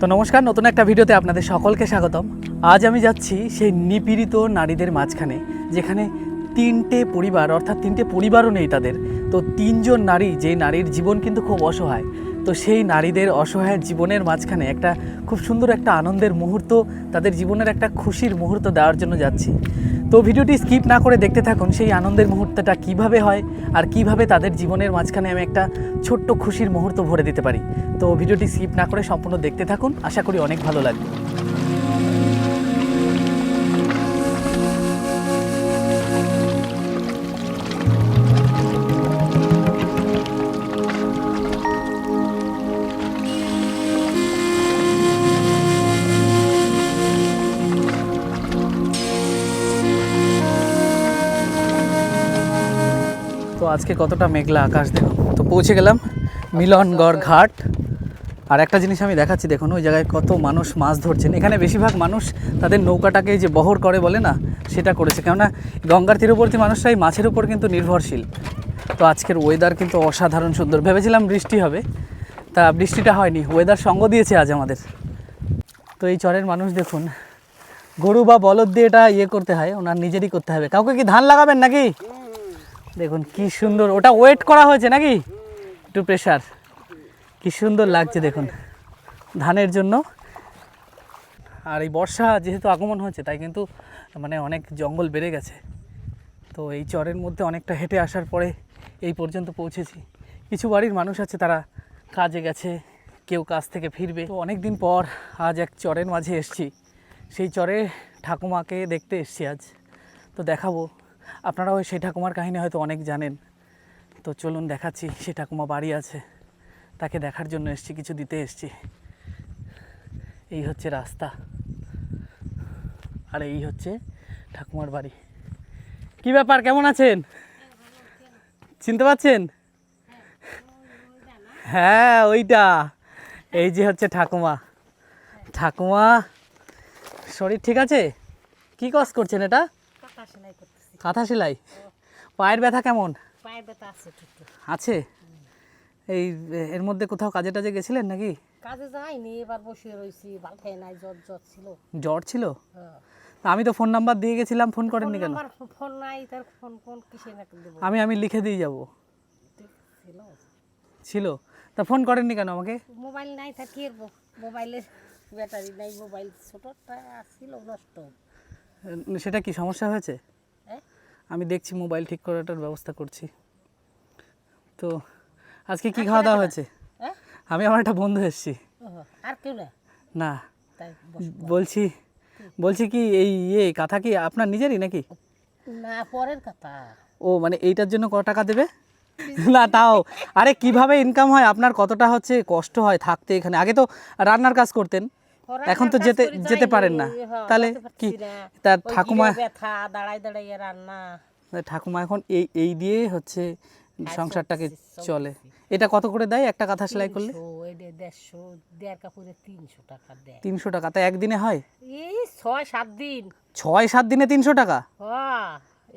তো নমস্কার, নতুন একটা ভিডিওতে আপনাদের সকলকে স্বাগতম। আজ আমি যাচ্ছি সেই নিপীড়িত নারীদের মাঝখানে, যেখানে তিনটে পরিবার, অর্থাৎ তিনটে পরিবারও নেই তাদের। তো তিনজন নারী, যে নারীর জীবন কিন্তু খুব অসহায়, তো সেই নারীদের অসহায় জীবনের মাঝখানে একটা খুব সুন্দর একটা আনন্দের মুহূর্ত, তাদের জীবনের একটা খুশির মুহূর্ত দেওয়ার জন্য যাচ্ছি। তো ভিডিওটি স্কিপ না করে দেখতে থাকুন, সেই আনন্দের মুহূর্তটা কিভাবে হয় আর কিভাবে তাদের জীবনের মাঝখানে আমি একটা ছোট্ট খুশির মুহূর্ত ভরে দিতে পারি। তো ভিডিওটি স্কিপ না করে সম্পূর্ণ দেখতে থাকুন, আশা করি অনেক ভালো লাগবে। তো আজকে কতটা মেঘলা আকাশ দেখুন। তো পৌঁছে গেলাম মিলনগড় ঘাট। আর একটা জিনিস আমি দেখাচ্ছি, দেখুন ওই জায়গায় কত মানুষ মাছ ধরছেন। এখানে বেশিরভাগ মানুষ তাদের নৌকাটাকে যে বহর করে বলে না, সেটা করেছে, কেননা গঙ্গার তীরবর্তী মানুষরাই মাছের উপর কিন্তু নির্ভরশীল। তো আজকের ওয়েদার কিন্তু অসাধারণ সুন্দর। ভেবেছিলাম বৃষ্টি হবে, তা বৃষ্টিটা হয়নি, ওয়েদার সঙ্গ দিয়েছে আজ আমাদের। তো এই চরের মানুষ দেখুন, গরু বা বলদ দিয়ে এটা করতে হয়, ওনার নিজেরই করতে হবে। কাউকে কি ধান লাগাবেন নাকি? দেখুন কি সুন্দর, ওটা ওয়েট করা হয়েছে নাকি, একটু প্রেশার, কি সুন্দর লাগছে দেখুন ধানের জন্য। আর এই বর্ষা যেহেতু আগমন হয়েছে, তাই কিন্তু অনেক জঙ্গল বেড়ে গেছে। তো এই চরের মধ্যে অনেকটা হেঁটে আসার পরে এই পর্যন্ত পৌঁছেছি। কিছু বাড়ির মানুষ আছে, তারা কাজে গেছে, কেউ কাজ থেকে ফিরবে। তো অনেক দিন পর আজ এক চরের মাঝে এসছি, সেই চরে ঠাকুমাকে দেখতে এসছি আজ। তো দেখাবো, আপনারাও সেই ঠাকুমার কাহিনী হয়তো অনেক জানেন। তো চলুন দেখাচ্ছি, সেই ঠাকুমা বাড়ি আছে, তাকে দেখার জন্য এসছি, কিছু দিতে এসছি। এই হচ্ছে রাস্তা, আর এই হচ্ছে ঠাকুমার বাড়ি। কি ব্যাপার, কেমন আছেন? চিনতে পারছেন? হ্যাঁ ওইটা, এই যে হচ্ছে ঠাকুমা। ঠাকুমা শরীর ঠিক আছে? কি কাজ করছেন এটা? কাঁথা সেলাই। পায়ের ব্যথা কেমন? পায়ের ব্যথা আছে আছে। এই এর মধ্যে কোথাও কাজে টাজে গেছিলেন নাকি? কাজে যাইনি, এবার বসে রয়েছি, ভালো খাই নাই, জ্বর ছিল। জ্বর ছিল? আমি তো ফোন নাম্বার দিয়ে গেছিলাম, ফোন করেননি কেন? ফোন নাই, তার ফোন কোন কিসে দেব? আমি লিখে দিয়ে যাব। ছিল তা ফোন করেননি কেন আমাকে? মোবাইল নাই, তা কি করবো, মোবাইলের ব্যাটারি নাই, মোবাইল ছোটটা ছিল নষ্ট। সেটা কি সমস্যা হয়েছে? আমি দেখছি, মোবাইল ঠিক করাটার ব্যবস্থা করছি। তো আজকে কি খাওয়া দাওয়া হয়েছে? আমি আমার একটা বন্ধু এসেছি। আর কেউ না? না, বলছি কি এই কাঁথা কি আপনার নিজেরই নাকি? না, পরের কথা। ও এইটার জন্য কত টাকা দেবে? না তাও, আরে কিভাবে ইনকাম হয় আপনার, কতটা হচ্ছে কষ্ট হয় থাকতে এখানে? আগে তো রান্নার কাজ করতেন, এখন তো যেতে পারেন না, তাহলে কি? তার ঠাকুমা ব্যথা, দাঁড়াই দাঁড়াই রান্না। ঠাকুমা এখন এই দিয়ে হচ্ছে সংসারটাকে চলে। এটা কত করে দেয় একটা কাঁথা সেলাই করলে? 150, দেড় কাপড়ে 300 টাকা দেয়। 300 টাকা? তা একদিনে হয়? এই 6-7 দিন। 6-7 দিনে 300 টাকা?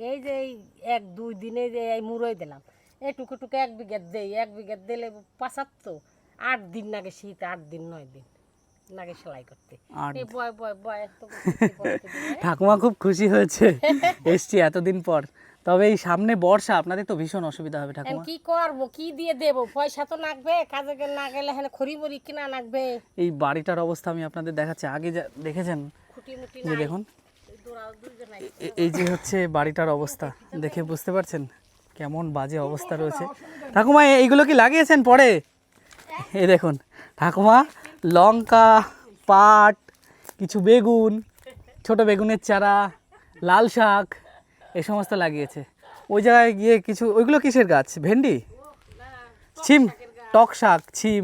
এই যে 1-2 দিনে যে এই মুড়ই দিলাম, এই টুকু টুকু 1 বিঘা দেই, 1 বিঘা দিলে 75, 8 দিন লাগে, শীত 8 দিন 9 দিন লাগে সেলাই করতে। এই বয় বয় বয় ঠাকুমা খুব খুশি হয়েছে এসছি এতদিন পর। তবে এই সামনে বর্ষা, আপনাদের তো ভীষণ অসুবিধা হবে ঠাকুমা। কি করব, কি দিয়ে দেব, পয়সা তো লাগবে, কাজে না গেলে হলে খড়ি মরি কিনা লাগবে। এই বাড়িটার অবস্থা আমি আপনাদের দেখাচ্ছি, আগে দেখেছেন যে দেখুন, এই যে হচ্ছে বাড়িটার অবস্থা, দেখে বুঝতে পারছেন কেমন বাজে অবস্থা রয়েছে। ঠাকুমা এইগুলো কি লাগিয়েছেন পরে? এই দেখুন ঠাকুমা লঙ্কা, পাট, কিছু বেগুন, ছোট বেগুনের চারা, লাল শাক, এই সমস্ত লাগিয়েছে। ওই জায়গায় গিয়ে কিছু, ওইগুলো কিসের গাছ? ভেন্ডি, ছিম, টক শাক, ছিম,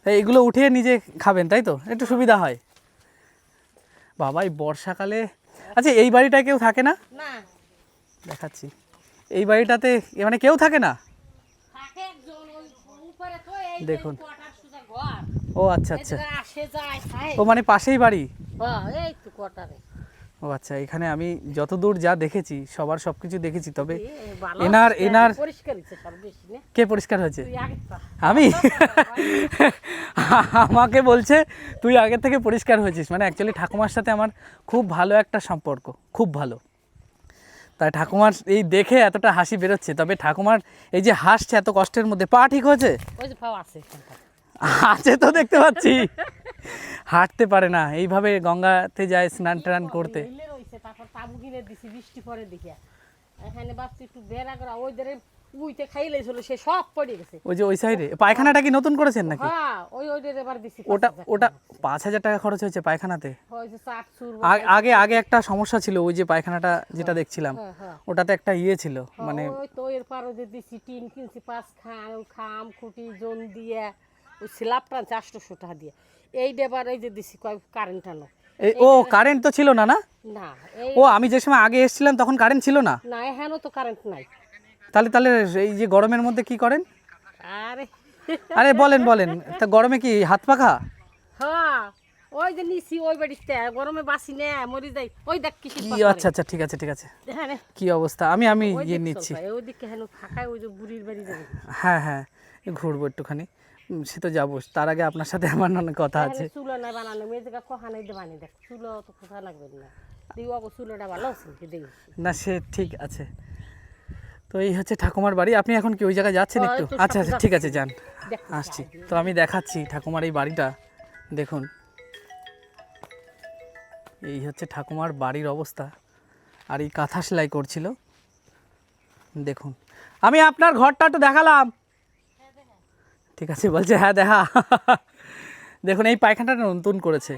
এইগুলো উঠিয়ে নিজে খাবেন, তাই তো? একটু সুবিধা হয়। বাবা এই বর্ষাকালে, আচ্ছা এই বাড়িটায় কেউ থাকে না? দেখাচ্ছি, এই বাড়িটাতে কেউ থাকে না। দেখুন, ও আচ্ছা আচ্ছা, ও পাশেই বাড়ি। ও আচ্ছা, এখানে আমি যতদূর যা দেখেছি সবার সব কিছু দেখেছি, তবে ভালো এনার পরিষ্কার হচ্ছে সব বেশি না কে পরিষ্কার হয়েছে? তুই আগে তো। আমি আমাকে বলছে তুই আগে থেকে পরিষ্কার হয়েছিস, মানে অ্যাকচুয়ালি ঠাকুমার সাথে আমার খুব ভালো একটা সম্পর্ক, খুব ভালো। তাই ঠাকুমার এই দেখে এতটা হাসি বেরোচ্ছে। তবে ঠাকুমার এই যে হাসছে এত কষ্টের মধ্যে, পা ঠিক হয়েছে? ওই যে পাও আছে এখানটা। আছে তো দেখতে পাচ্ছি, হাঁটতে পারে না, এইভাবে গঙ্গাতে যায় স্নান টান করতে। রিলে রইছে, তারপর তাবু কিনে দিছি বৃষ্টি পরে দেখে। এখানে ভাবছি একটু বেড়া করা, ওই ধারে উইতে খাইলেছিল, সে সব পড়ে গেছে। ওই যে ওই সাইডে পায়খানাটা কি নতুন করেছেন নাকি? হ্যাঁ, ওইটার এবার দিছি ওটা 5,000 টাকা খরচ হয়েছে পায়খানাতে। হয়েছে চাট চুর। আগে একটা সমস্যা ছিল, ওই যে পায়খানাটা যেটা দেখছিলাম ওটাতে একটা ইয়ে ছিল, মানে ওই তো এর পারো যে দিছি টিন কিনছি 5 খাম খুঁটি জোন দিয়ে, ওই স্ল্যাব টান 400 টাকা দিয়ে। এই ডেবার এই যে দিছি কয় কারেন্ট আনো। ও কারেন্ট তো ছিল না? না না এই ও আমি যে সময় আগে এসেছিলাম তখন কারেন্ট ছিল না। না এখানেও তো কারেন্ট নাই। তাহলে এই যে গরমের মধ্যে কি করেন? আরে আরে বলেন, তা গরমে কি হাত পাখা? হ্যাঁ, ওই যে নিছি ওই বাড়িতে গরমে বাসি না মরি যাই। ওই দেখ কি কি আচ্ছা ঠিক আছে এখানে কি অবস্থা, আমি ইয়ে নিচ্ছি। ওইদিকে হেন ফাঁকায় ওই যে বুড়ির বাড়ি যাবে। হ্যাঁ ঘুরবো একটুখানি, সে তো যাবো, তার আগে আপনার সাথে আমার অনেক কথা আছে। চুলো নাই বানানো, মেয়ে জায়গা কখা নাই বানিয়ে দেখ, চুলো তো কোথা লাগবে না। দিও অবশ্য চুলোটা ভালো আছে দেখি না সে ঠিক আছে। তো এই হচ্ছে ঠাকুমার বাড়ি। আপনি এখন কি ওই জায়গায় যাচ্ছেন একটু? আচ্ছা ঠিক আছে যান, আসছি। তো আমি দেখাচ্ছি ঠাকুমার এই বাড়িটা, দেখুন এই হচ্ছে ঠাকুমার বাড়ির অবস্থা। আর এই কাঁথা সেলাই করছিল, দেখুন। আমি আপনার ঘরটা একটু দেখালাম, ঠিক আছে বলছে হ্যাঁ দেখা। দেখুন এই পায়খানাটা নতুন করেছে।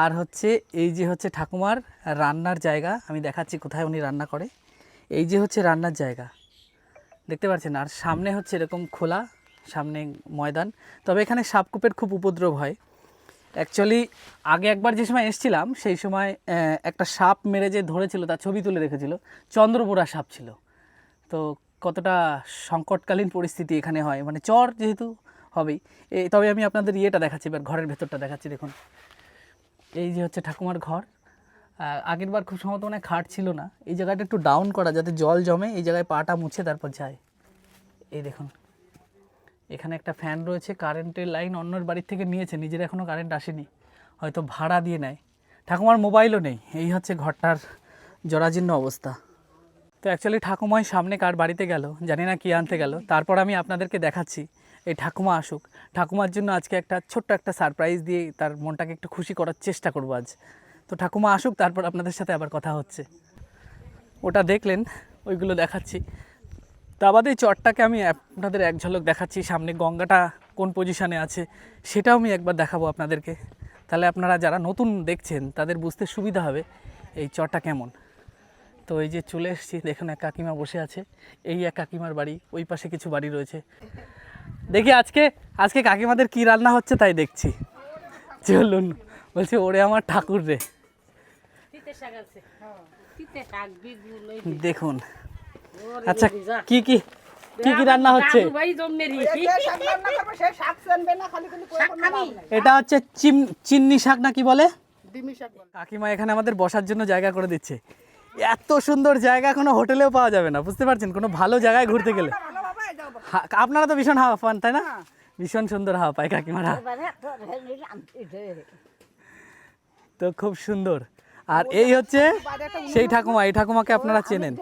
আর হচ্ছে এই যে হচ্ছে ঠাকুমার রান্নার জায়গা, আমি দেখাচ্ছি কোথায় উনি রান্না করে। এই যে হচ্ছে রান্নার জায়গা, দেখতে পাচ্ছেন। আর সামনে হচ্ছে এরকম খোলা, সামনে ময়দান। তবে এখানে সাপকোপের খুব উপদ্রব হয়। অ্যাকচুয়ালি আগে একবার যে সময় এসেছিলাম সেই সময় একটা সাপ মেরে যে ধরেছিল তার ছবি তুলে রেখেছিল, চন্দ্রবোরা সাপ ছিল। তো কতটা সংকটকালীন পরিস্থিতি এখানে হয়, মানে চর যেহেতু হবেই। তবে আমি আপনাদের ইয়েটা দেখাচ্ছি, এবার ঘরের ভেতরটা দেখাচ্ছি। দেখুন এই যে হচ্ছে ঠাকুমার ঘর। আগের বার খুব সম্ভবত মানে খাট ছিল না, এই জায়গাটা একটু ডাউন করা যাতে জল জমে, এই জায়গায় পাটা মুছে তারপর যায়। এই দেখুন এখানে একটা ফ্যান রয়েছে, কারেন্টের লাইন অন্যের বাড়ির থেকে নিয়েছে, নিজের এখনও কারেন্ট আসেনি, হয়তো ভাড়া দিয়ে নেয়। ঠাকুমার মোবাইলও নেই, এই হচ্ছে ঘরটার জরাজীর্ণ অবস্থা। তো অ্যাকচুয়ালি ঠাকুমাই সামনে কার বাড়িতে গেল জানি না, কি আনতে গেল। তারপর আমি আপনাদেরকে দেখাচ্ছি এই ঠাকুমা আসুক। ঠাকুমার জন্য আজকে ছোট্ট একটা সারপ্রাইজ দিয়ে তার মনটাকে একটু খুশি করার চেষ্টা করব আজ। তো ঠাকুমা আসুক, তারপর আপনাদের সাথে আবার কথা হচ্ছে। ওটা দেখলেন, ওইগুলো দেখাচ্ছি। তা বাদে চরটাকে আমি আপনাদের এক ঝলক দেখাচ্ছি, সামনে গঙ্গাটা কোন পজিশানে আছে সেটাও আমি একবার দেখাবো আপনাদেরকে। তাহলে আপনারা যারা নতুন দেখছেন তাদের বুঝতে সুবিধা হবে এই চরটা কেমন। তো এই যে চলে এসেছি, দেখুন এক কাকিমা বসে আছে, এই এক কাকিমার বাড়ি, ওই পাশে কিছু বাড়ি রয়েছে। দেখি আজকে কাকিমাদের কি রান্না হচ্ছে তাই দেখছি। চলুন, বলছে ওরে আমার ঠাকুর রে। দেখুন আচ্ছা কি রান্না হচ্ছে। এটা হচ্ছে চিন্নি শাক না কি বলে? কাকিমা এখানে আমাদের বসার জন্য জায়গা করে দিচ্ছে। এত সুন্দর জায়গা কোনো হোটেলেও পাওয়া যাবে না, বুঝতে পারছেন? কোনো ভালো জায়গায় ঘুরতে গেলে আপনারা তো ভীষণ হাওয়া পান তাই না? ভীষণ সুন্দর হাওয়া পায় কাকিমারা, তো খুব সুন্দর। আর এই হচ্ছে সেই ঠাকুমা, এই ঠাকুমাকে আপনারা চেনেন,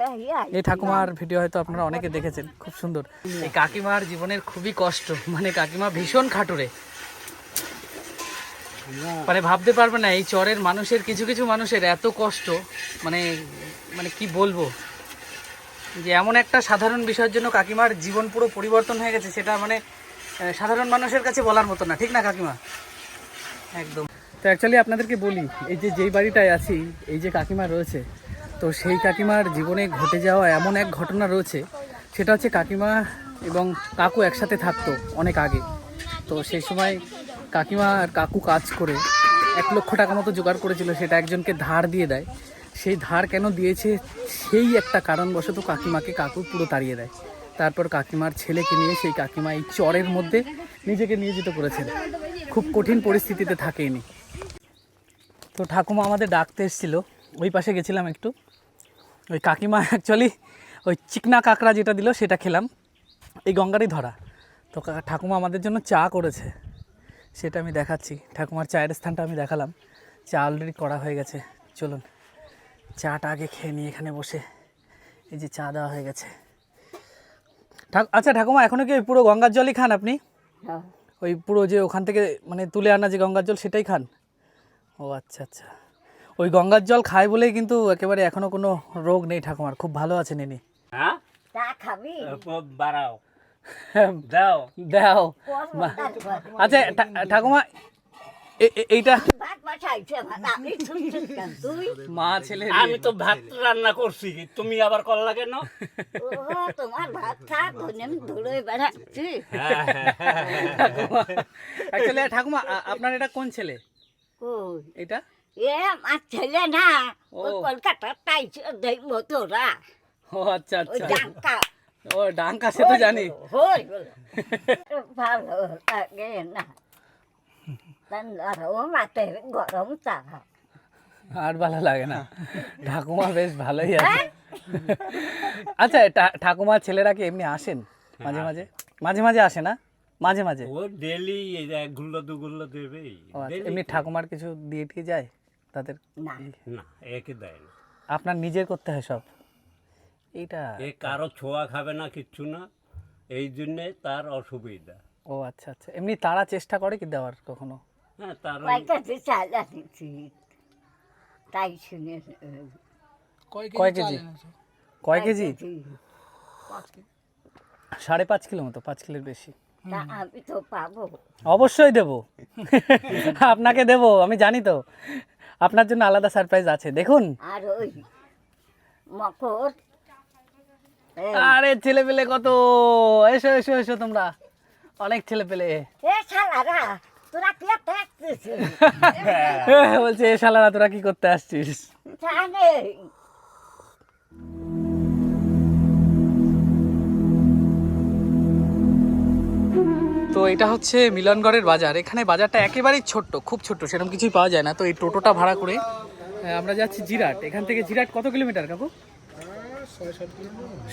এই ঠাকুমার ভিডিও হয়তো আপনারা অনেকে দেখেছেন, খুব সুন্দর। এই কাকিমার জীবনের খুবই কষ্ট, মানে কাকিমা ভীষণ খাটুরে, মানে ভাবতে পারবে না এই চরের মানুষের, কিছু মানুষের এত কষ্ট, মানে কি বলবো, যে এমন একটা সাধারণ বিষয়ের জন্য কাকিমার জীবন পুরো পরিবর্তন হয়ে গেছে, সেটা মানে সাধারণ মানুষের কাছে বলার মতো না, ঠিক না কাকিমা? একদম। তো অ্যাকচুয়ালি আপনাদেরকে বলি, এই যেই বাড়িটায় আছি, এই যে কাকিমা রয়েছে, তো সেই কাকিমার জীবনে ঘটে যাওয়া এমন এক ঘটনা রয়েছে, সেটা হচ্ছে কাকিমা এবং কাকু একসাথে থাকতো অনেক আগে। তো সেই সময় কাকিমা আর কাকু কাজ করে 1 লক্ষ টাকা মতো জোগাড় করেছিল, সেটা একজনকে ধার দিয়ে দেয়। সেই ধার কেন দিয়েছে, সেই একটা কারণবশত কাকিমাকে কাকু পুরো তাড়িয়ে দেয়। তারপর কাকিমার ছেলেকে নিয়ে সেই কাকিমা এই চরের মধ্যে নিজেকে নিয়োজিত করেছেন, খুব কঠিন পরিস্থিতিতে থাকেনি। তো ঠাকুমা আমাদের ডাকতে এসেছিল, ওই পাশে গেছিলাম একটু। ওই কাকিমা অ্যাকচুয়ালি ওই চিকনা কাঁকড়া যেটা দিল সেটা খেলাম, এই গঙ্গারই ধরা। তো ঠাকুমা আমাদের জন্য চা করেছে, সেটা আমি দেখাচ্ছি। ঠাকুমার চায়ের স্থানটা আমি দেখালাম, চা অলরেডি করা হয়ে গেছে। চলুন চাটা আগে খেয়ে নিই এখানে বসে। এই যে চা দেওয়া হয়ে গেছে। আচ্ছা ঠাকুমা, এখনও কি ওই পুরো গঙ্গার জলই খান আপনি? হ্যাঁ। ওই পুরো যে ওখান থেকে মানে তুলে আনা যে গঙ্গার জল সেটাই খান? ও আচ্ছা আচ্ছা, ওই গঙ্গার জল খায় বলেই কিন্তু একেবারে এখনও কোনো রোগ নেই ঠাকুমার, খুব ভালো আছেন ইনি। হ্যাঁ চা খাবি? বাড়াও দাও দাও। আচ্ছা ঠাকুমা, এইটা ভাত বসাইছে, ভাত আমি ছুটছি কেন তুই? মা ছেলে আমি তো ভাত রান্না করছি, তুমি আবার করলা কেন? ও তোমার ভাত খা ধনে আমি ধরে বেড়াচ্ছি। অ্যাকচুয়ালি ঠাকুমা আপনার এটা কোন ছেলে? কই এটা এ আমার ছেলে না, ওই ও। কলকাতার তাই দেখবো তোরা ও আচ্ছা ওই আচ্ছা, ডাঙ্কা ও ডাঙ্কা সে তো জানি। হই ভালো লাগে না, মাতে গরম চা। আর ভালো লাগে না, ঠাকুমা বেশ ভালোই আছে। আচ্ছা ঠাকুমার ছেলেরা কি এমনি আসেন মাঝে মাঝে? মাঝে মাঝে আসে না, মাঝে মাঝে? ও ডেলি এক গুল্লো দু গুল্লো দেবেই। ও আচ্ছা, এমনি ঠাকুমার কিছু দিয়ে টিয়ে যায় তাদের? না না, একে দেয় না। আপনার নিজের করতে হয় সব? এইটা এ কারো ছোঁয়া খাবে না, কিচ্ছু না, এই জন্যে তার অসুবিধা। ও আচ্ছা আচ্ছা, এমনি তারা চেষ্টা করে কি দেওয়ার কখনো? হ্যাঁ, তার ওই কয়টাতে চালা দিচ্ছি তাই শুনে কয় কেজি? কয় কেজি? 5.5 কিলো মতো, 5 কিলোর বেশি। তা আমি তো পাবো। অবশ্যই দেব, আপনাকে দেব, আমি জানি তো। আপনার জন্য আলাদা সারপ্রাইজ আছে, দেখুন। আর ওই মকর আরে ছেলে পেলে কত, এসো এসো এসো, তোমরা অনেক ছেলে পেলে। এ শালারা তোরা কি দেখতেছিস? বলছে এ শালারা তোরা কি করতে আসছিস? জানে তো এটা হচ্ছে মিলনগড়ের বাজার। এখানে বাজারটা একেবারেই ছোট্ট, খুব ছোট্ট, সেরকম কিছুই পাওয়া যায় না। তো এই টোটোটা ভাড়া করে আমরা যাচ্ছি জিরাট। এখান থেকে জিরাট কত কিলোমিটার কাকু?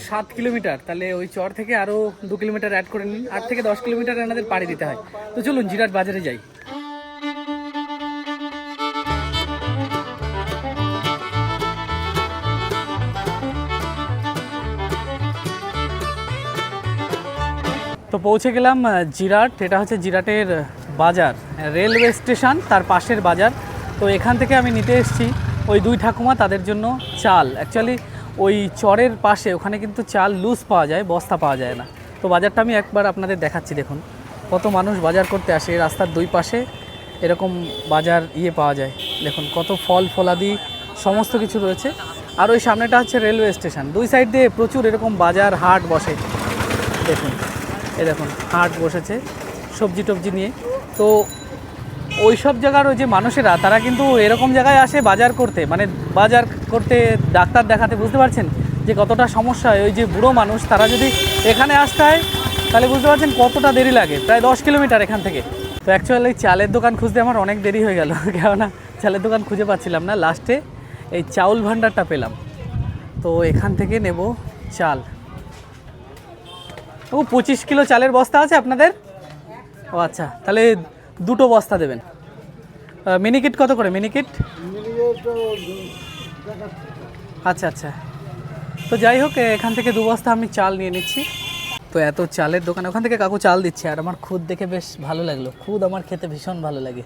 7 কিলোমিটার। তাহলে ওই চর থেকে আরও 2 কিলোমিটার অ্যাড করে নিন, 8 থেকে 10 কিলোমিটার আমাদের পাড়ি দিতে হয়। তো চলুন জিরাট বাজারে যাই। তো পৌঁছে গেলাম জিরাট। এটা হচ্ছে জিরাটের বাজার, রেলওয়ে স্টেশন তার পাশের বাজার। তো এখান থেকে আমি নিতে এসেছি ওই 2 ঠাকুমা, তাদের জন্য চাল। অ্যাকচুয়ালি ওই চরের পাশে ওখানে কিন্তু চাল লুজ পাওয়া যায়, বস্তা পাওয়া যায় না। তো বাজারটা আমি একবার আপনাদের দেখাচ্ছি। দেখুন কত মানুষ বাজার করতে আসে, রাস্তার 2 পাশে এরকম বাজার পাওয়া যায়। দেখুন কত ফল ফলাদি সমস্ত কিছু রয়েছে। আর ওই সামনেটা হচ্ছে রেলওয়ে স্টেশন, 2 সাইড দিয়ে প্রচুর এরকম বাজার হাট বসে। দেখুন এই দেখুন হাট বসেছে সবজি টবজি নিয়ে। তো ওই সব জায়গার ওই যে মানুষেরা, তারা কিন্তু এরকম জায়গায় আসে বাজার করতে, মানে বাজার করতে, ডাক্তার দেখাতে। বুঝতে পারছেন যে কতটা সমস্যা হয়। ওই যে বুড়ো মানুষ, তারা যদি এখানে আসতে হয় তাহলে বুঝতে পারছেন কতটা দেরি লাগে, প্রায় 10 কিলোমিটার এখান থেকে। তো অ্যাকচুয়ালি চালের দোকান খুঁজতে আমার অনেক দেরি হয়ে গেল, কেননা চালের দোকান খুঁজে পাচ্ছিলাম না। লাস্টে এই চাউল ভান্ডারটা পেলাম। তো এখান থেকে নেব চাল। ও 25 কিলো চালের বস্তা আছে আপনাদের? ও আচ্ছা, তাহলে 2 বস্তা দেবেন। মিনিকিট কত করে মিনিকিট? আচ্ছা আচ্ছা, তো যাই হোক এখান থেকে 2 বস্তা আমি চাল নিয়ে নিচ্ছি। তো এত চালের দোকান, ওখান থেকে কাকু চাল দিচ্ছে। আর আমার খুদ দেখে বেশ ভালো লাগলো, খুদ আমার খেতে ভীষণ ভালো লাগে,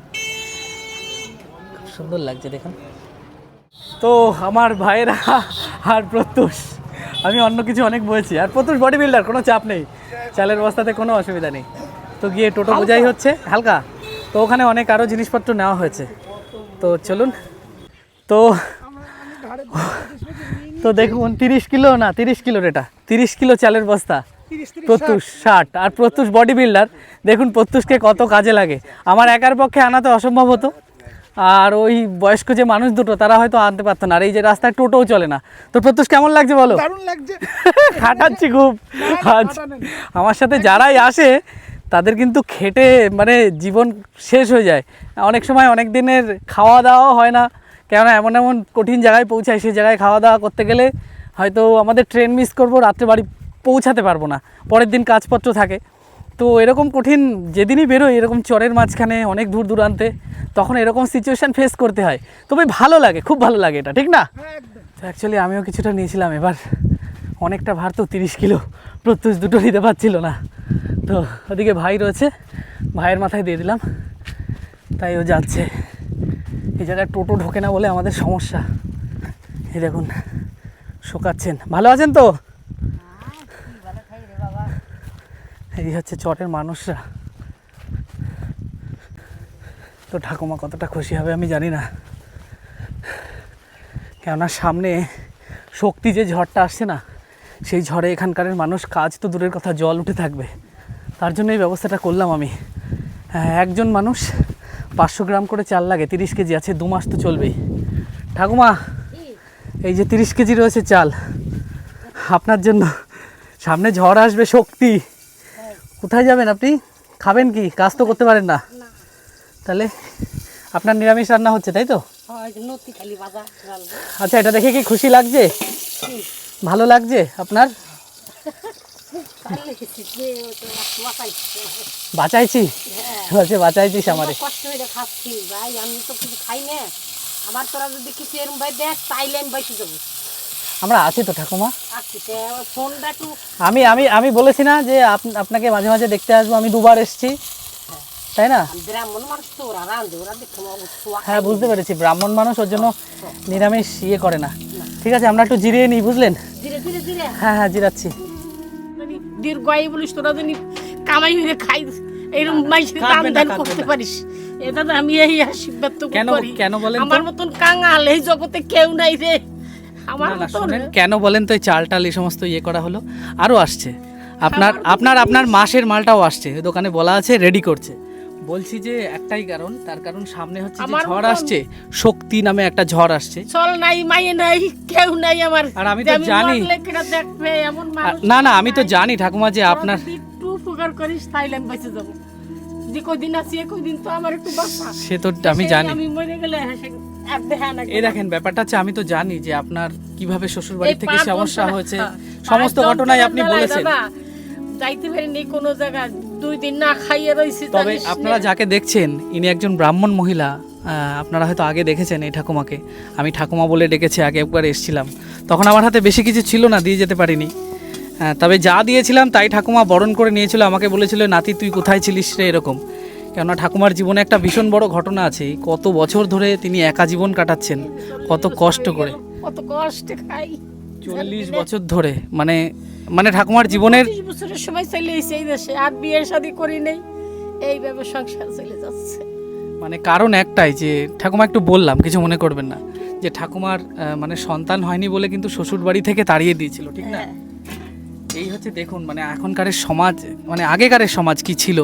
খুব সুন্দর লাগছে দেখুন। তো আমার ভাইয়েরা আর প্রত্যুষ, আমি অন্য কিছু অনেক বলছি, আর প্রত্যুষ বডি বিল্ডার, কোনো চাপ নেই, চালের বস্তাতে কোনো অসুবিধা নেই। তো গিয়ে টোটো বোঝাই হচ্ছে হালকা। তো ওখানে অনেক আরও জিনিসপত্র নেওয়া হয়েছে। তো চলুন। তো তো দেখুন 30 কিলো না 30 কিলোর, এটা 30 কিলো চালের বস্তা। প্রত্যুষ 60, আর প্রত্যুষ বডি বিল্ডার। দেখুন প্রত্যুষকে কত কাজে লাগে, আমার একার পক্ষে আনা তো অসম্ভব হতো। আর ওই বয়স্ক যে মানুষ দুটো, তারা হয়তো আনতে পারতো না। আর এই যে রাস্তায় টোটোও চলে না। তো প্রত্যুষ কেমন লাগছে বলো? দারুণ লাগছে। খাটাচ্ছি খুব। আচ্ছা, আমার সাথে যারাই আসে তাদের কিন্তু খেটে মানে জীবন শেষ হয়ে যায়। অনেক সময় অনেক দিনের খাওয়া দাওয়াও হয় না, কেননা এমন এমন কঠিন জায়গায় পৌঁছায়, সেই জায়গায় খাওয়া দাওয়া করতে গেলে হয়তো আমাদের ট্রেন মিস করব, রাত্রে বাড়ি পৌঁছাতে পারবো না, পরের দিন কাজপত্র থাকে। তো এরকম কঠিন যেদিনই বেরোই এরকম চরের মাঝখানে অনেক দূর দূরান্তে, তখন এরকম সিচুয়েশান ফেস করতে হয়। তবে ভালো লাগে, খুব ভালো লাগে এটা, ঠিক না? তো অ্যাকচুয়ালি আমিও কিছুটা নিয়েছিলাম, এবার অনেকটা ভার তো 30 কিলো, প্রত্যুষ দুটো নিতে পারছিল না। তো ওদিকে ভাই রয়েছে, ভাইয়ের মাথায় দিয়ে দিলাম, তাই ও যাচ্ছে। এই জায়গায় টোটো ঢোকে না বলে আমাদের সমস্যা। এই দেখুন শোকাচ্ছেন। ভালো আছেন তো? এই হচ্ছে চটের মানুষরা। তো ঠাকুমা কতটা খুশি হবে আমি জানি না, কেননা সামনে শক্তি যে ঝড়টা আসছে না, সেই ঝড়ে এখানকার মানুষ কাজ তো দূরের কথা, জল উঠে থাকবে। তার জন্য এই ব্যবস্থাটা করলাম আমি। একজন মানুষ 500 গ্রাম করে চাল লাগে, 30 কেজি আছে, 2 মাস তো চলবেই। ঠাকুমা এই যে 30 কেজি রয়েছে চাল আপনার জন্য, সামনে ঝড় আসবে, শক্তি। কোথায় যাবেন আপনি? খাবেন কি? কাজ তো করতে পারেন না, তাহলে আপনার নিরামিষ রান্না হচ্ছে তাই তো? আচ্ছা, এটা দেখে কি খুশি লাগছে? ভালো লাগছে আপনার? বাঁচাইছি বলছে, বাঁচাইছিস আমারে। কষ্ট হয়ে খাচ্ছি ভাই, আমি তো কিছু খাই না, আবার তোরা যদি কিছু এরম ভাই দেখ তাইলে আমি বাইসে যাবো। আমরা আছি তো ঠাকুমা। ফোনটা একটু আমি আমি আমি বলেছি না যে আপনাকে মাঝে মাঝে দেখতে আসবো, আমি 2বার এসেছি, তাই না? ব্রাহ্মণ মানুষ তো ওরা রাঁধে, ওরা দেখে হ্যাঁ বুঝতে পেরেছি, ব্রাহ্মণ মানুষ, ওর জন্য নিরামিষ ইয়ে করে না। ঠিক আছে, আমরা একটু জিরিয়ে নিই, বুঝলেন? ধীরে ধীরে ধীরে হ্যাঁ হ্যাঁ জিরাচ্ছি। দীর্ঘায়ু বলিস তোরা যদি কামাই হয়ে খাই এরকম মাইসের দান দান করতে পারিস, এটা তো আমি এই আশীর্বাদ তো করি। কেন বলেন? আমার মতন কাঙাল এই জগতে কেউ নাই রে, আমার মতন। শুনেন, কেন বলেন তো? এই চাল টাল এই সমস্ত ইয়ে করা হলো, আরও আসছে। আপনার মাসের মালটাও আসছে, দোকানে বলা আছে রেডি করছে। বলছি যে একটাই কারণ, তার কারণ সামনে হচ্ছে যে ঝড় আসছে, শক্তি নামে একটা ঝড় আসছে। চল নাই, মাইয়ে নাই, কেউ নাই আমার। আর আমি তো জানি, দেখবে এমন মানুষ না না আমি তো জানি ঠাকুমা যে আপনার একটু উপকার করিস তাইলে আমি বেঁচে যাবো। যে কদিন আছি কদিন তো আমার একটু বাঁচা, সে তো আমি জানি। আমি মরে গেলে এই দেখেন ব্যাপারটা হচ্ছে, আমি তো জানি যে আপনার কিভাবে শ্বশুর বাড়ি থেকে সমস্যা হয়েছে, সমস্ত ঘটনাই আপনি বলেছেন। যাইতে পারিনি কোনো জায়গায়, 2 দিন না খাইয়ে রইছি। তবে আপনারা যাকে দেখছেন ইনি একজন ব্রাহ্মণ মহিলা, আপনারা হয়তো আগে দেখেছেন এই ঠাকুমাকে। আমি ঠাকুমা বলে ডেকেছি, আগে একবার এসেছিলাম, তখন আমার হাতে বেশি কিছু ছিল না, দিয়ে যেতে পারিনি। তবে যা দিয়েছিলাম তাই ঠাকুমা বরণ করে নিয়েছিল, আমাকে বলেছিল নাতি তুই কোথায় ছিলিস রে, এরকম। কেননা ঠাকুমার জীবনে একটা ভীষণ বড় ঘটনা আছে, কত বছর ধরে তিনি একা জীবন কাটাচ্ছেন, কত কষ্ট করে, কত কষ্ট খাই 40 বছর ধরে, মানে ঠাকুমার জীবনের 25 বছরের সময় চলে এসেছে এই দেশে, আর বিয়ে শাদী করি নাই, এইভাবে সংসার চলে যাচ্ছে। মানে কারণ একটাই যে ঠাকুমা, একটু বললাম কিছু মনে করবেন না, যে ঠাকুমার মানে সন্তান হয়নি বলে কিন্তু শ্বশুর বাড়ি থেকে তাড়িয়ে দিয়েছিল, ঠিক না? এই হচ্ছে দেখুন, মানে এখনকারের সমাজ, মানে আগেকারের সমাজ কি ছিল,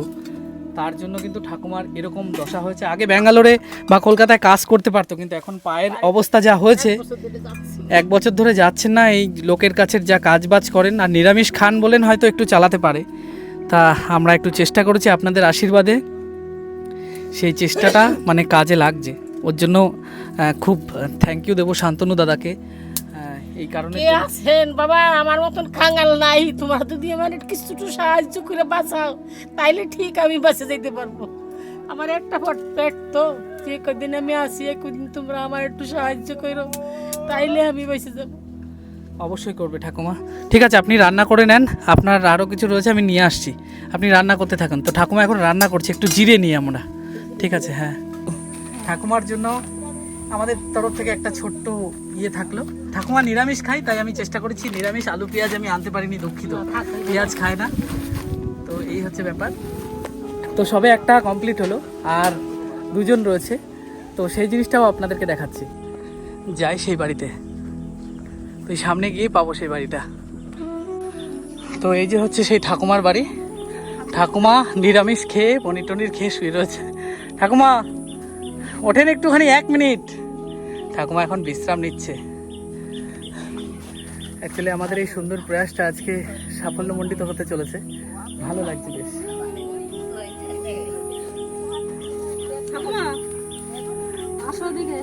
তার জন্য কিন্তু ঠাকুমার এরকম দশা হয়েছে। আগে ব্যাঙ্গালোরে বা কলকাতায় কাজ করতে পারতো, কিন্তু এখন পায়ের অবস্থা যা হয়েছে, 1 বছর ধরে যাচ্ছেন না। এই লোকের কাছে যা কাজবাজ করেন, আর নিরামিষ খান বলেন হয়তো একটু চালাতে পারে। তা আমরা একটু চেষ্টা করেছি আপনাদের আশীর্বাদে, সেই চেষ্টাটা মানে কাজে লাগছে। ওর জন্য খুব থ্যাংক ইউ দেবো শান্তনু দাদাকে। এই কারণে কে আছেন বাবা, আমার মতন কাঙাল নাই, তোমরা যদি আমার কিছুটু সাহায্য করে বাঁচাও তাইলে ঠিক আমি বাঁচে যেতে পারবো। আমার একটা পেট তো, যে কদিন আমি আসি একদিন তোমরা আমার একটু সাহায্য করো, তাইলে আমি বেঁচে যাবো। অবশ্যই করবে ঠাকুমা। ঠিক আছে, আপনি রান্না করে নেন, আপনার আরও কিছু রয়েছে আমি নিয়ে আসছি, আপনি রান্না করতে থাকুন। তো ঠাকুমা এখন রান্না করছে, একটু জিরে নিই আমরা, ঠিক আছে? হ্যাঁ, ঠাকুমার জন্য আমাদের তরফ থেকে একটা ছোট্ট ইয়ে থাকলো। ঠাকুমা নিরামিষ খাই, তাই আমি চেষ্টা করেছি নিরামিষ। আলু পেঁয়াজ আমি আনতে পারিনি, দুঃখিত, পেঁয়াজ খায় না। তো এই হচ্ছে ব্যাপার। তো সবে একটা কমপ্লিট হলো, আর 2জন রয়েছে, তো সেই জিনিসটাও আপনাদেরকে দেখাচ্ছি। যাই সেই বাড়িতে, তো এই সামনে গিয়ে পাবো সেই বাড়িটা। তো এই যে হচ্ছে সেই ঠাকুমার বাড়ি। ঠাকুমা নিরামিষ খেয়ে, পনির টনির খেয়ে শুয়ে রয়েছে। ঠাকুমা ওঠেন একটুখানি, 1 মিনিট। ঠাকুমা এখন বিশ্রাম নিচ্ছে। অ্যাকচুয়ালি আমাদের এই সুন্দর প্রয়াসটা আজকে সাফল্যমণ্ডিত হতে চলেছে, ভালো লাগছে বেশ। ঠাকুমা আসো দিকে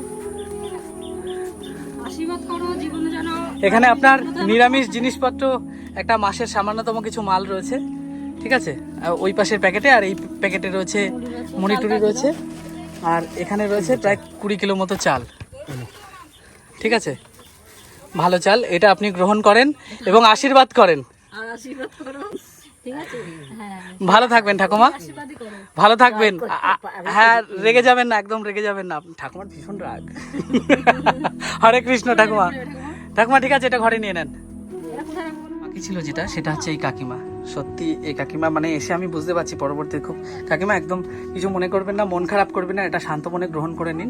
আশীর্বাদ করো জীবনে যেন এখানে আপনার নিরামিষ জিনিসপত্র একটা মাসের সামান্যতম কিছু মাল রয়েছে, ঠিক আছে। ওই পাশের প্যাকেটে আর এই প্যাকেটে রয়েছে মনিটুরি রয়েছে, আর এখানে রয়েছে প্রায় 20 কিলো মতো চাল, ঠিক আছে। ভালো চাল, এটা আপনি গ্রহণ করেন এবং আশীর্বাদ করেন। আর আশীর্বাদ করো, ঠিক আছে? হ্যাঁ ভালো থাকবেন ঠাকুমা, আশীর্বাদই করো। ভালো থাকবেন। হ্যাঁ, রেগে যাবেন না, একদম রেগে যাবেন না। ঠাকুমার ভীষণ রাগ। হরে কৃষ্ণ ঠাকুমা। ঠাকুমা ঠিক আছে, এটা ঘরে নিয়ে নেন। বাকি ছিল যেটা, সেটা হচ্ছে এই কাকিমা। সত্যি এই কাকিমা মানে এসে আমি বুঝতে পারছি পরবর্তী খুব, কাকিমা একদম কিছু মনে করবেন না, মন খারাপ করবেন না, এটা শান্ত মনে গ্রহণ করে নিন।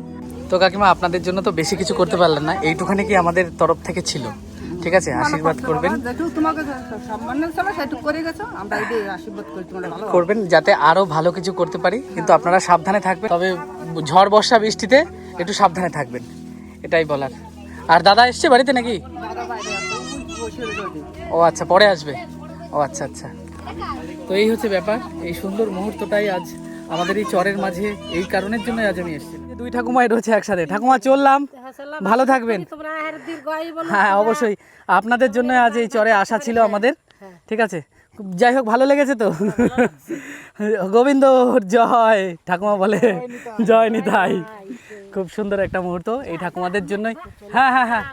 তো কাকিমা আপনাদের জন্য তো বেশি কিছু করতে পারলেন না, এইটুখানি কি আমাদের তরফ থেকে ছিল, ঠিক আছে। আশীর্বাদ করবেন, তোমাকে সম্মান সেটুকু করে গেছো, আমরা এই আশীর্বাদ করি তোমার ভালো করবেন যাতে আরো ভালো কিছু করতে পারি। কিন্তু আপনারা সাবধানে থাকবেন, তবে ঝড় বর্ষা বৃষ্টিতে একটু সাবধানে থাকবেন, এটাই বলার। আর দাদা এসছে বাড়িতে নাকি? দাদা বাইরে আছে, বসে রয়েছে। ও আচ্ছা, পরে আসবে। ও আচ্ছা আচ্ছা। তো এই হচ্ছে ব্যাপার, এই সুন্দর মুহূর্তটাই আজ আমাদের এই চরের মাঝে, এই কারণের জন্য আজ আমি এসেছি। দুই ঠাকুমাই রয়েছে একসাথে। ঠাকুমা চললাম, ভালো থাকবেন। তোমরা আর দীর্ঘ আয়ু বলো। হ্যাঁ অবশ্যই, আপনাদের জন্য আজ এই চরে আসা ছিল আমাদের, ঠিক আছে। যাই হোক, ভালো লেগেছে তো? গোবিন্দ জয়, ঠাকুমা বলে জয় নিতাই। খুব সুন্দর একটা মুহূর্ত এই ঠাকুমাদের জন্যই। হ্যাঁ হ্যাঁ হ্যাঁ,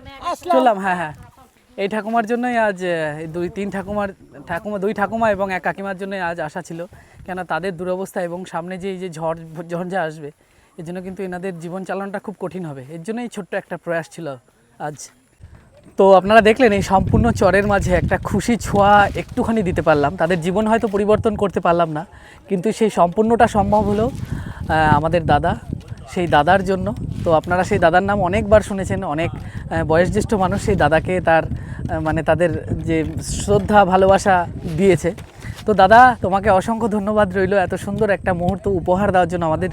চললাম। হ্যাঁ হ্যাঁ, এই ঠাকুমার জন্যই আজ দুই ঠাকুমা এবং এক কাকিমার জন্যই আজ আসা ছিল। কেন তাদের দুরবস্থা এবং সামনে যে এই যে ঝঞ্ঝা আসবে, এর জন্য কিন্তু এনাদের জীবন চালানোটা খুব কঠিন হবে। এর জন্যই ছোট্ট একটা প্রয়াস ছিল আজ। তো আপনারা দেখলেন এই সম্পূর্ণ চরের মাঝে একটা খুশি ছোঁয়া একটুখানি দিতে পারলাম। তাদের জীবন হয়তো পরিবর্তন করতে পারলাম না, কিন্তু সেই সম্পূর্ণটা সম্ভব হলো আমাদের দাদা, সেই দাদার জন্য। তো আপনারা সেই দাদার নাম অনেকবার শুনেছেন, অনেক বয়োজ্যেষ্ঠ মানুষ সেই দাদাকে তার মানে তাদের যে শ্রদ্ধা ভালোবাসা দিয়েছে। তো দাদা, তোমাকে অসংখ্য ধন্যবাদ রইল এত সুন্দর একটা মুহূর্ত উপহার দেওয়ার জন্য আমাদের।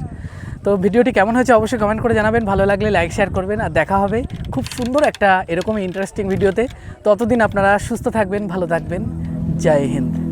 তো ভিডিওটি কেমন হয়েছে অবশ্যই কমেন্ট করে জানাবেন, ভালো লাগলে লাইক শেয়ার করবেন, আর দেখা হবে খুব সুন্দর একটা এরকমই ইন্টারেস্টিং ভিডিওতে। ততদিন আপনারা সুস্থ থাকবেন, ভালো থাকবেন। জয় হিন্দ।